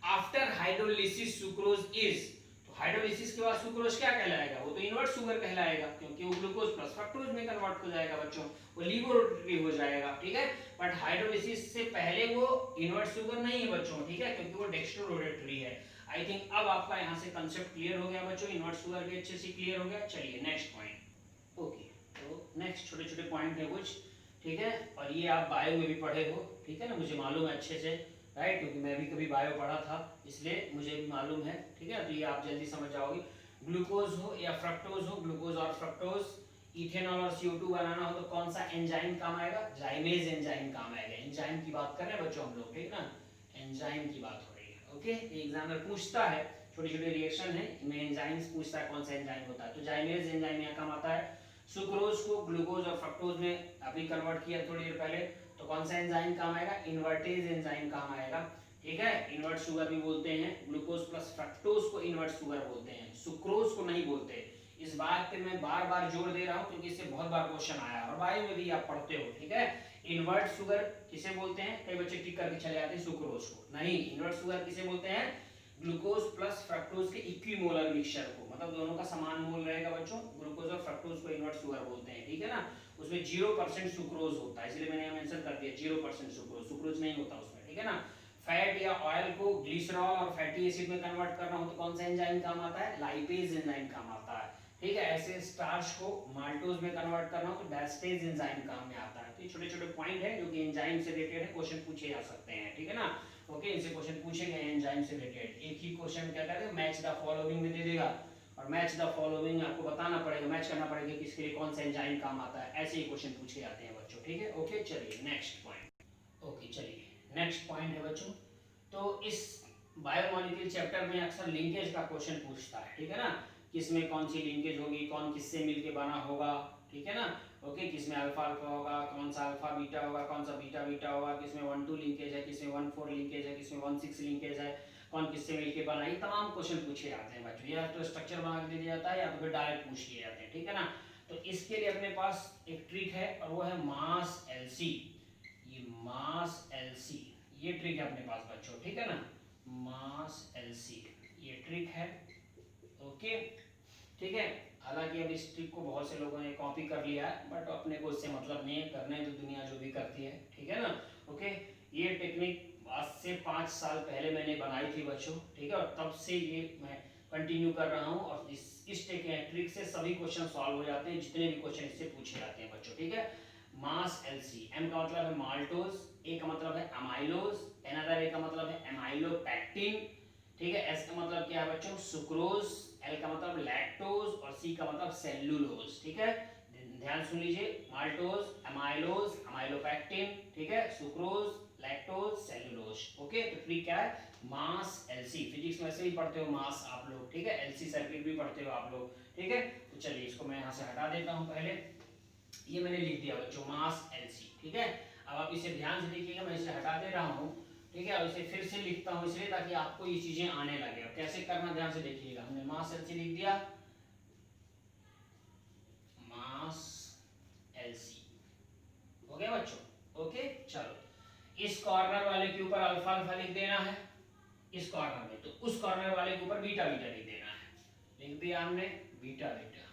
आफ्टर हाइड्रोलिसिस सुक्रोज इज, तो हाइड्रोलिसिस के बाद सुक्रोज क्या कहलाएगा, वो तो इन्वर्ट शुगर कहलाएगा, क्योंकि वो ग्लूकोज प्लस फ्रक्टोज में कन्वर्ट हो जाएगा बच्चों, वो लिवोरोटरी हो जाएगा, ठीक है। बट हाइड्रोलिसिस से पहले वो इन्वर्ट शुगर नहीं है बच्चों, ठीक है, क्योंकि वो डेक्स्ट्रोरोटरी है। आई थिंक अब आपका यहाँ से कंसेप्ट क्लियर हो गया बच्चों, इन्वर्ट शुगर भी अच्छे से क्लियर हो गया। चलिए नेक्स्ट पॉइंट। ओके, तो नेक्स्ट छोटे छोटे पॉइंट है कुछ, ठीक है, और ये आप बायो में भी पढ़े हो, ठीक है ना, मुझे मालूम है अच्छे से, राइट, क्योंकि मैं भी कभी बायो पढ़ा था, इसलिए मुझे भी मालूम है, ठीक है। तो ये आप जल्दी समझ जाओगे। ग्लूकोज हो या फ्रक्टोज हो, ग्लूकोज और फ्रक्टोज, इथेनॉल और CO2 बनाना हो तो कौन सा एंजाइम काम आएगा, जाइमेज एंजाइम काम आएगा। एंजाइम की बात कर रहे हैं बच्चों हम लोग, ठीक ना, एंजाइम की बात हो रही है। ओके, एग्जामिनर पूछता है, छोटे छोटे रिएक्शन है इनमें एंजाइम्स पूछता है कौन सा एंजाइम होता है, तो जाइमेज एंजाइम यहाँ काम आता है। सुक्रोज को ग्लूकोज और फ्रक्टोज में अभी कन्वर्ट किया थोड़ी देर पहले, तो कौन सा एंजाइम काम आएगा, इन्वर्टेज एंजाइम काम आएगा, ठीक है। इन्वर्ट शुगर भी बोलते हैं, ग्लूकोज प्लस फ्रक्टोज को इन्वर्ट शुगर बोलते हैं, सुक्रोज को नहीं बोलते। इस बात पे मैं बार बार जोर दे रहा हूँ क्योंकि इससे बहुत बार क्वेश्चन आया और बायो में भी आप पढ़ते हो, ठीक है। इन्वर्ट शुगर किसे बोलते हैं, कई बच्चे टिक करके चले जाते हैं सुक्रोज को, नहीं, इन्वर्ट शुगर किसे बोलते हैं, ग्लूकोज प्लस फ्रक्टोज के इक्विमोलर मिक्सचर को, मतलब दोनों का समान मोल रहेगा बच्चों, ग्लूकोज और फ्रक्टोज को इन्वर्ट शुगर बोलते हैं, ठीक है ना। उसमें 0% सुक्रोज होता है, इसलिए मैंने यहाँ मेंशन कर दिया 0% सुक्रोज, सुक्रोज नहीं होता उसमें, ठीक है ना। फैट या ऑयल को ग्लिसरॉल और फैटी एसिड में कन्वर्ट करना हो तो कौन सा एंजाइम काम आता है, लाइपेज एंजाइम काम आता है, ठीक है। ऐसे स्टार्च को माल्टोज में कन्वर्ट करना हो तो डायस्टेज एंजाइम काम में आता है। तो ये छोटे छोटे पॉइंट है जो कि एंजाइम से रिलेटेड है, क्वेश्चन पूछे जा सकते हैं, ठीक है ना। ओके, इनसे क्वेश्चन पूछे गए एंजाइम से रिलेटेड। एक ही क्वेश्चन क्या करेगा, मैच द फॉलोइंग में दे देगा, और मैच द फॉलोइंग आपको बताना पड़ेगा, मैच करना पड़ेगा किसके लिए कौन सा एंजाइम काम आता है, ऐसे ही क्वेश्चन पूछे जाते हैं बच्चों, ठीक है। ओके, चलिए नेक्स्ट पॉइंट। ओके, चलिए नेक्स्ट पॉइंट है बच्चों, तो इस बायोमोलिक्यूल चैप्टर में अक्सर लिंकेज का क्वेश्चन पूछता है, ठीक है ना, किसमें कौन सी लिंकेज होगी, कौन किससे मिलके बना होगा, ठीक है ना। ओके, किसमें अल्फा अल्फा होगा, कौन सा अल्फा बीटा होगा, कौन सा बीटा बीटा होगा, किसमें 1-2 लिंकेज है, किसमें 1-4 लिंकेज है, किसमें 1-6 लिंकेज है, कौन किससे मिलके बना, ये तमाम क्वेश्चन पूछे जाते हैं बच्चों, या तो स्ट्रक्चर बना के दिया जाता है या तो फिर डायरेक्ट पूछ लिए जाते हैं, ठीक है ना। तो इसके लिए अपने पास एक ट्रिक है और वो है मास एलसी, ये मास एलसी, ये ट्रिक है अपने पास बच्चों, ठीक है ना, मास एलसी ये ट्रिक है। ओके, ठीक है। हालांकि अब इस ट्रिक को बहुत से लोगों ने कॉपी कर लिया है, बट अपने को इससे मतलब नहीं है, करने तो दुनिया जो भी करती है, ठीक है ना। ओके, ये टेक्निक आज से 5 साल पहले मैंने बनाई थी बच्चों, ठीक है, और तब से ये मैं कंटिन्यू कर रहा हूँ, और इस ट्रिक से सभी क्वेश्चन सॉल्व हो जाते हैं, जितने भी क्वेश्चन इससे पूछे जाते हैं बच्चों, ठीक है। मास एलसी, एम का मतलब है माल्टोज, ए का मतलब है अमाइलोज, अनदर ए का मतलब है अमाइलोपैक्टिन, ठीक है। एस का मतलब क्या है बच्चों, सुक्रोज, एल का मतलब लैक्टोज और सी का मतलब सेल्यूलोज, ठीक है। ध्यान सुन लीजिए, माल्टोज, अमाइलोज, अमाइलोपैक्टिन, ठीक है, सुक्रोज, लैक्टोज, सेल्यूलोज। ओके, तो ट्रिक क्या है, मास एलसी, फिजिक्स में ऐसे ही पढ़ते हो मास आप लोग, ठीक है, एलसी सर्किट भी पढ़ते हो आप लोग, ठीक है। तो चलिए इसको मैं यहाँ से हटा देता हूँ, पहले ये मैंने लिख दिया बच्चों मास एलसी, ठीक है। अब आप इसे ध्यान से देखिएगा, मैं इसे हटा दे रहा हूँ, ठीक है, और इसे फिर से लिखता हूँ इसलिए ताकि आपको ये चीजें आने लगे। और कैसे करना ध्यान से देखिएगा, हमने मास एलसी लिख दिया, मास एलसी हो गया बच्चों। ओके, चलो इस कॉर्नर वाले के ऊपर अल्फा अल्फा लिख देना है, इस कॉर्नर में, तो उस कॉर्नर वाले के ऊपर बीटा बीटा लिख देना है, लिख दिया हमने बीटा बीटा,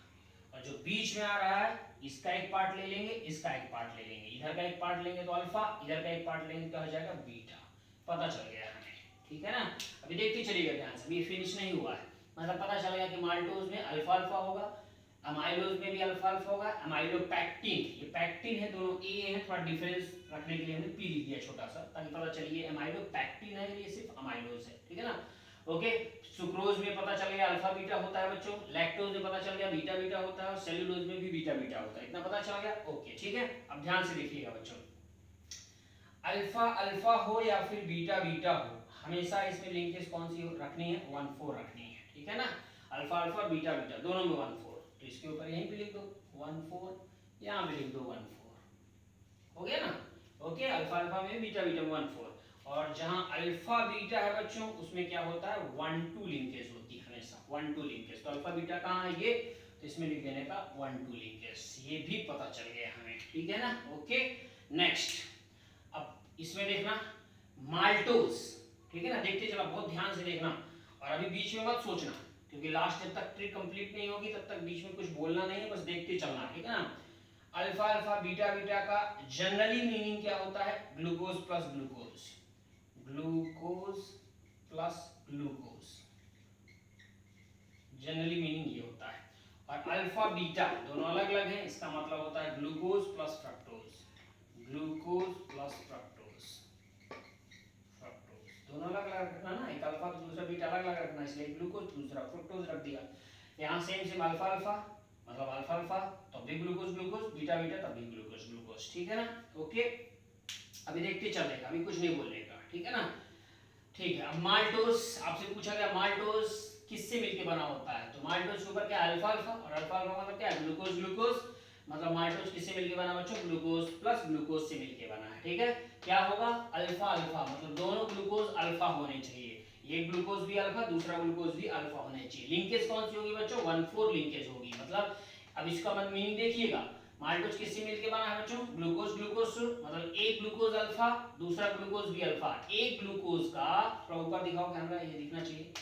और जो बीच में आ रहा है इसका एक पार्ट ले लेंगे, इसका एक पार्ट ले लेंगे, इधर का एक पार्ट लेंगे तो अल्फा, इधर का एक पार्ट लेंगे तो हो जाएगा बीटा, पता चल गया हमें, ठीक है ना। अभी देखते चलिएगा ध्यान से, अभी फिनिश नहीं हुआ है, मतलब पता चल गया कि माल्टोज में अल्फा अल्फा होगा, अमाइलोज में भी अल्फा अल्फा होगा, अमाइलोपैक्टिन, ये पैक्टिन है, दोनों ए है, थोड़ा डिफरेंस रखने के लिए हमने पी लिख दिया छोटा सा, ताकि पता चलिए अमाइलोपैक्टिन है, ये सिर्फ अमाइलोज है, ठीक है ना। ओके, सुक्रोज में पता चल गया अल्फा बीटा होता है बच्चों, लैक्टोज में पता चल गया बीटा बीटा होता है, और सेल्यूलोज में भी बीटा बीटा होता है, इतना पता चल गया। ओके, ठीक है, अब ध्यान से देखिएगा बच्चों, अल्फा अल्फा हो या फिर बीटा बीटा हो, हमेशा इसमें लिंकेज कौन सी रखनी है, 1-4 रखनी है, ठीक है ना। अल्फा अल्फा बीटा बीटा दोनों में 1-4, तो इसके ऊपर यहीं पे लिख दो 1-4, यहाँ पे लिख दो 1-4, हो गया ना। ओके, अल्फा अल्फा में बीटा बीटा में 1-4, और जहां अल्फा बीटा है बच्चों उसमें क्या होता है 1-2 लिंकेज होती है हमेशा, 1-2 लिंकेज, तो अल्फा बीटा कहाँ है ये, तो इसमें लिख देने का 1-2 लिंकेज, ये भी पता चल गया हमें, ठीक है ना। ओके, नेक्स्ट, अब इसमें देखना माल्टोज, ठीक है ना, देखते चला बहुत ध्यान से देखना, और अभी बीच में मत सोचना, क्योंकि लास्ट जब तक ट्रिक कंप्लीट नहीं होगी तब तक बीच में कुछ बोलना नहीं है, बस देखते चलना है, ठीक है ना। अल्फा अल्फा बीटा बीटा का जनरली मीनिंग क्या होता है? Glucose plus glucose, glucose plus glucose, generally meaning ये होता है। और अल्फा बीटा दोनों अलग अलग हैं, इसका मतलब होता है glucose plus fructose, glucose plus fructose, fructose दोनों अलग अलग रखना ना, एक अल्फा तो दूसरा बीटा अलग अलग रखना, इसलिए ग्लूकोज दूसरा फ्रक्टोज रख दिया। यहाँ सेम सेम अल्फा अल्फा मतलब अल्फा अल्फा तब भी ग्लूकोज ग्लूकोज, बीटा बीटा तब भी ग्लूकोज ग्लूकोज, ठीक है ना। ओके, अभी देखते चलेगा, अभी कुछ नहीं बोलने का, ठीक है ना। ठीक है, अब माल्टोस आपसे पूछा गया, माल्टोस किससे मिलके बना होता है? तो माल्टोस के ऊपर क्या अल्फा अल्फा, और अल्फा अल्फा मतलब क्या है? ग्लूकोज ग्लूकोज, मतलब माल्टोस किससे मिलके बना बच्चों? ग्लूकोज प्लस ग्लूकोज से मिलके बना है, ठीक है। क्या होगा? अल्फा अल्फा मतलब दोनों ग्लूकोज अल्फा होने चाहिए, ये ग्लूकोज भी अल्फा दूसरा ग्लूकोज भी अल्फा होने चाहिए। लिंकेज कौन सी होगी बच्चों? 1,4 लिंकेज होगी। मतलब अब इसका मतलब मीनिंग देखिएगा, माल्टोस किससे मिलके बना है बच्चों? ग्लूकोज ग्लूकोज मतलब एक ग्लूकोज अल्फा दूसरा ग्लूकोज भी अल्फा, एक ग्लूकोज का, थोड़ा ऊपर दिखाओ कैमरा, ये दिखना चाहिए,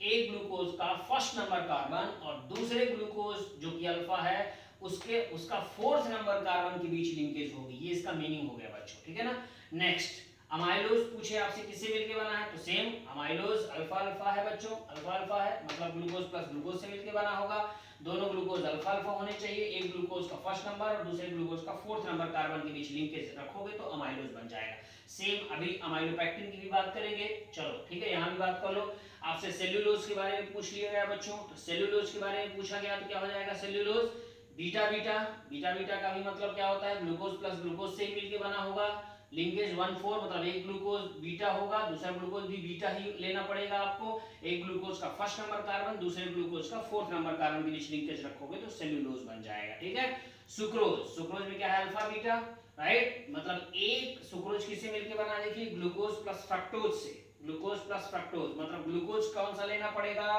एक ग्लूकोज का फर्स्ट नंबर कार्बन और दूसरे ग्लूकोज जो कि अल्फा है उसका फोर्थ नंबर कार्बन के बीच लिंकेज होगी, ये इसका मीनिंग हो गया बच्चों, ठीक है ना। नेक्स्ट, अमाइलोज पूछे आपसे किससे मिलके बना है? तो सेम अमाइलोज अल्फा अल्फा है बच्चों, अल्फा अल्फा है मतलब ग्लूकोज प्लस ग्लूकोज से मिलके बना होगा। दोनों ग्लूकोज अल्फा अल्फा होने चाहिए, एक ग्लूकोज का फर्स्ट नंबर और दूसरे ग्लूकोज का फोर्थ नंबर कार्बन के बीच लिंकेज रखोगे तो अमाइलोज बन जाएगा। सेम अभी अमाइलोपेक्टिन की भी बात करेंगे, चलो ठीक है, यहाँ भी बात कर लो। आपसे सेल्यूलोज के बारे में पूछ लिया गया बच्चों, तो सेल्यूलोज के बारे में पूछा गया तो क्या हो जाएगा? Cellulose beta beta, beta beta का भी मतलब क्या होता है? ग्लूकोज प्लस ग्लूकोज से ही मिलके बना होगा। लिंकेज 1,4 मतलब एक ग्लूकोज बीटा होगा, दूसरा ग्लूकोज भी बीटा ही लेना पड़ेगा आपको। एक ग्लूकोज का फर्स्ट नंबर कार्बन दूसरे ग्लूकोज का फोर्थ नंबर कार्बन के बीच लिंकेज रखोगे तो सेल्यूलोज बन जाएगा, ठीक है। सुक्रोज, सुक्रोज में क्या है? अल्फा बीटा, राइट, मतलब एक सुक्रोज किससे मिलके बना? देखिए ग्लूकोज प्लस फ्रक्टोज से, ग्लूकोज प्लस फ्रक्टोज मतलब ग्लूकोज कौन सा लेना पड़ेगा?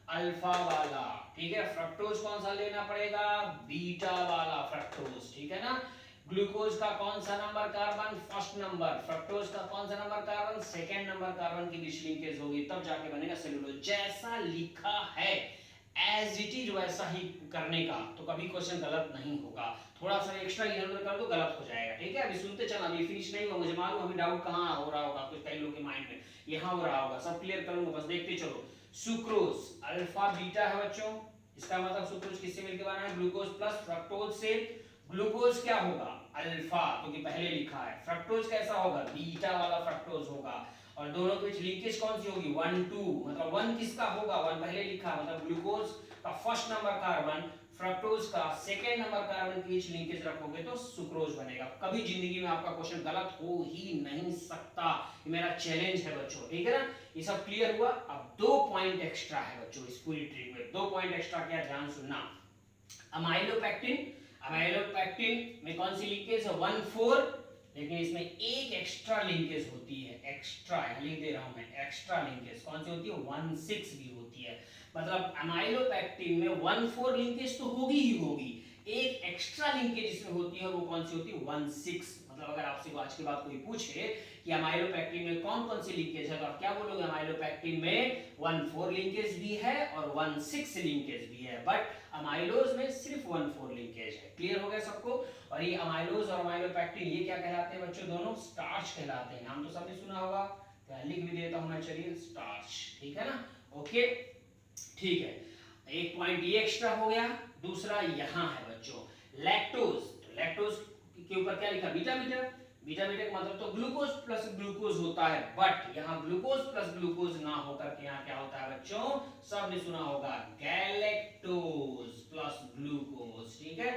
अल्फा वाला, ठीक है। फ्रक्टोज कौन सा लेना पड़ेगा? बीटा वाला फ्रक्टोज, ठीक है ना। ग्लूकोज का कौन सा number carbon? First number. Fructose का कौन सा number carbon? Second number carbon की बीच लिंकेज होगी तब जाके बनेगा सेल्यूलोज। जैसा लिखा है एज इट इज वैसा ही करने का, तो कभी क्वेश्चन गलत नहीं होगा। थोड़ा सा एक्स्ट्रा इधर उधर कर दो गलत हो जाएगा, ठीक है। अभी सुनते चलना, अभी फिनिश नहीं हुआ, मुझे मालूम अभी डाउट कहाँ हो रहा होगा कुछ कई लोगों के माइंड में, यहाँ हो रहा होगा, सब क्लियर करूंगा, बस देखते चलो। सुक्रोज अल्फा बीटा है बच्चों, इसका मतलब सुक्रोज किससे मिलकर बना है? ग्लूकोज प्लस फ्रक्टोज से। ग्लूकोज क्या होगा? अल्फा, क्योंकि पहले लिखा है। फ्रक्टोज कैसा होगा? बीटा वाला फ्रक्टोज होगा। और दोनों के बीच लिंकेज कौन सी होगी? 1,2 मतलब 1 किसका होगा? 1 पहले लिखा, मतलब ग्लूकोज का फर्स्ट नंबर कार्बन फ्रक्टोज का सेकेंड नंबर कार्बन के बीच लिंकेज रखोगे तो सुक्रोज बनेगा। कभी जिंदगी में आपका क्वेश्चन गलत हो ही नहीं सकता, ये मेरा चैलेंज है बच्चों, ठीक है ना। ये सब क्लियर हुआ। अब 2 पॉइंट एक्स्ट्रा है बच्चों इस पूरी ट्रिक में, 2 पॉइंट एक्स्ट्रा क्या? ध्यान सुनना। अमाइलोपेक्टिन, अमाइलोपेक्टिन में कौन सी लिंकेज है? 1,4, लेकिन इसमें एक एक्स्ट्रा लिंकेज होती है, एक्स्ट्रा लिख दे रहा हूं मैं, एक्स्ट्रा लिंकेज कौन सी होती है? 1,6 भी होती है। मतलब अमाइलोपेक्टिन में 1,4 लिंकेज तो होगी ही होगी, एक एक्स्ट्रा लिंकेज इसमें होती है, वो कौन सी होती है? 1,6। मतलब अगर आपसे आज के बाद कोई पूछे कि अमाइलोपेक्टिन में कौन कौन सी लिंकेज है तो आप क्या बोलोगे? अमाइलोपेक्टिन में 1,4 लिंकेज भी है और 1,6 लिंकेज भी है, बट अमाइलोज में सिर्फ 1,4 लिंकेज है। क्लियर हो गया सबको? और ये अमाइलोज और अमाइलोपेक्टिन ये क्या कहलाते हैं बच्चों? दोनों स्टार्च कहलाते हैं। नाम तो सबने सुना होगा, तो लिख भी देता हूं मैं, चलिए स्टार्च, ठीक है ना। ओके, ठीक है, एक पॉइंट ये एक्स्ट्रा हो गया। दूसरा यहां है बच्चों लैक्टोज, तो लैक्टोज के ऊपर क्या लिखा? बीटा बीटा, बीटा बीटा का मतलब तो ग्लूकोज प्लस ग्लूकोज होता है, बट यहाँ ग्लूकोज प्लस ग्लूकोज ना होकर के यहाँ क्या होता है बच्चों? सबने सुना होगा गैलेक्टोज प्लस ग्लूकोज, ठीक है,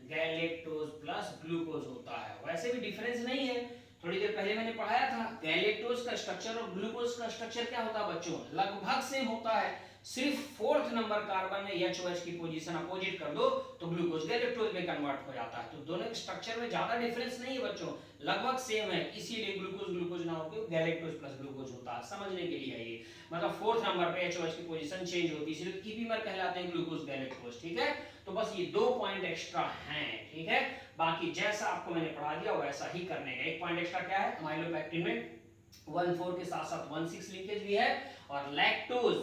गैलेक्टोज प्लस ग्लूकोज होता है। वैसे भी डिफरेंस नहीं है, थोड़ी देर पहले मैंने पढ़ाया था गैलेक्टोज का स्ट्रक्चर और ग्लूकोज का स्ट्रक्चर क्या होता है बच्चों? लगभग सेम होता है, सिर्फ फोर्थ नंबर कार्बन में HOH की पोजीशन अपोजिट कर दो तो ग्लूकोज गैलेक्टोज में कन्वर्ट हो जाता है। तो दोनों के स्ट्रक्चर में ज्यादा डिफरेंस नहीं है बच्चों, लगभग सेम है, इसीलिए ग्लूकोज ग्लूकोज ना होकर गैलेक्टोज प्लस ग्लूकोज होता है। समझने के लिए है ये, मतलब फोर्थ नंबर पे HOH की पोजीशन चेंज होती है, सिर्फ ईपीमर कहलाते हैं ग्लूकोज गैलेक्टोज, ठीक है। तो बस ये 2 पॉइंट एक्स्ट्रा हैं, ठीक है। बाकी जैसा आपको मैंने पढ़ा दिया वैसा ही करने का। एक पॉइंट एक्स्ट्रा क्या है? अमाइलोपेक्टिन में 1,4 के साथ साथ 1,6 लिंकेज भी है, और लैक्टोज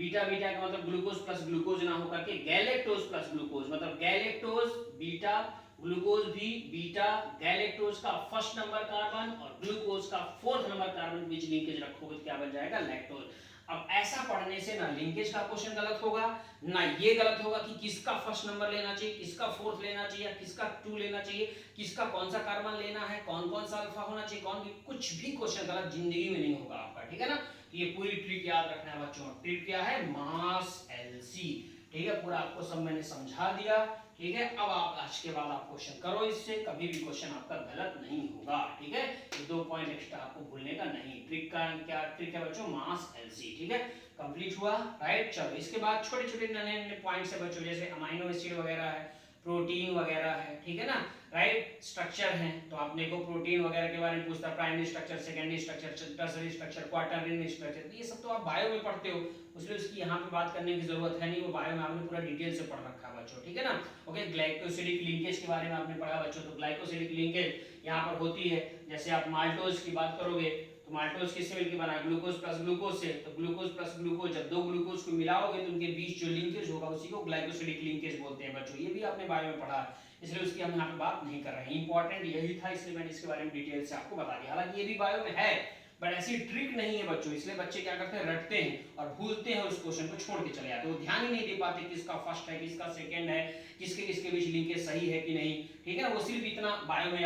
बीटा बीटा का मतलब ग्लूकोज प्लस ग्लूकोज ना होकर के गैलेक्टोज प्लस ग्लूकोज, मतलब गैलेक्टोज बीटा, ग्लूकोज भी बीटा, गैलेक्टोज का फर्स्ट नंबर कार्बन और ग्लूकोज का फोर्थ नंबर कार्बन बीच लिंकेज रखोगे तो क्या बन जाएगा, लैक्टोज। अब ऐसा पढ़ने से ना लिंकेज का क्वेश्चन गलत होगा, ना ये गलत होगा कि किसका फर्स्ट नंबर लेना चाहिए, किसका फोर्थ लेना चाहिए, या किसका 2 लेना चाहिए, किसका कौन सा कार्बन लेना है, कौन कौन सा अल्फा होना चाहिए, कौन भी, कुछ भी क्वेश्चन गलत जिंदगी में नहीं होगा आपका, ठीक है ना। ये पूरी ट्रिक याद रखना है बच्चों। ट्रिक क्या है, मास एलसी, ठीक है, पूरा आपको सब मैंने समझा दिया, ठीक है। अब आप आज के बाद आप क्वेश्चन करो, इससे कभी भी क्वेश्चन आपका गलत नहीं होगा, ठीक है। ये 2 पॉइंट एक्स्ट्रा आपको भूलने का नहीं। ट्रिक का क्या ट्रिक है बच्चों, मास एलसी, ठीक है। कंप्लीट हुआ, राइट। चलो इसके बाद छोटे छोटे नए नए पॉइंट्स है बच्चों, जैसे अमाइनो एसिड वगैरह है, प्रोटीन वगैरह है, ठीक है ना, राइट। स्ट्रक्चर है तो आपने को प्रोटीन वगैरह के बारे में पूछता, primary structure, secondary structure, tertiary structure, quaternary structure, ये सब तो आप बायो में पढ़ते हो, उसलिए उसकी यहाँ पे बात करने की जरूरत है नहीं, वो बायो में आपने पूरा डिटेल से पढ़ रखा है बच्चों, ठीक है ना। ओके, ग्लाइकोसिडिक लिंकेज के बारे में आपने पढ़ा बच्चों, तो ग्लाइकोसिडिक लिंकेज यहाँ पर होती है, जैसे आप माल्टोज की बात करोगे तो माल्टोज किससे मिलकर बना, ग्लूकोज प्लस ग्लूकोज से, तो ग्लूकोज प्लस ग्लूकोज जब 2 ग्लूकोज को मिलाओगे तो उनके बीच जो लिंकेज होगा उसी को ग्लाइकोसिडिक लिंकेज बोलते हैं बच्चों, ये भी आपने बायो में पढ़ा है, इसलिए उसकी हम यहाँ पे बात नहीं कर रहे हैं। इंपॉर्टेंट यही था, इसलिए मैंने इसके बारे में डिटेल से आपको बता दिया। हालांकि ये भी बायो में है, बट ऐसी ट्रिक नहीं है बच्चों, इसलिए बच्चे क्या करते हैं, रटते हैं और भूलते हैं, उस क्वेश्चन को छोड़ के चले जाते हैं, वो ध्यान ही नहीं दे पाते किसका फर्स्ट है, किसका सेकंड है, किसके किसके बीच लिंकेज सही है कि नहीं, ठीक है ना। वो सिर्फ इतना बायो में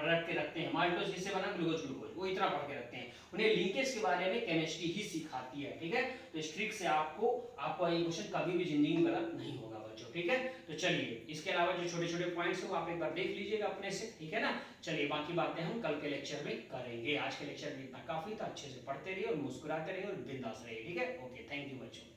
रट के रखते हैं, माल्टोज किससे बना, ग्लूकोज ग्लूकोज, वो इतना पढ़ के रखते हैं, उन्हें लिंकेज के बारे में केमिस्ट्री ही सिखाती है, ठीक है। तो इस ट्रिक से आपको ये क्वेश्चन कभी भी जिंदगी में गलत नहीं होगा बच्चों, ठीक है। तो चलिए इसके अलावा जो छोटे छोटे पॉइंट्स हैं वो आप एक बार देख लीजिएगा अपने से, ठीक है ना। चलिए बाकी बातें हम कल के लेक्चर में करेंगे, आज के लेक्चर में इतना काफी था, अच्छे से पढ़ते रहिए और मुस्कुराते रहिए और बिंदास रहिए, ठीक है। ओके, थैंक यू बच्चों।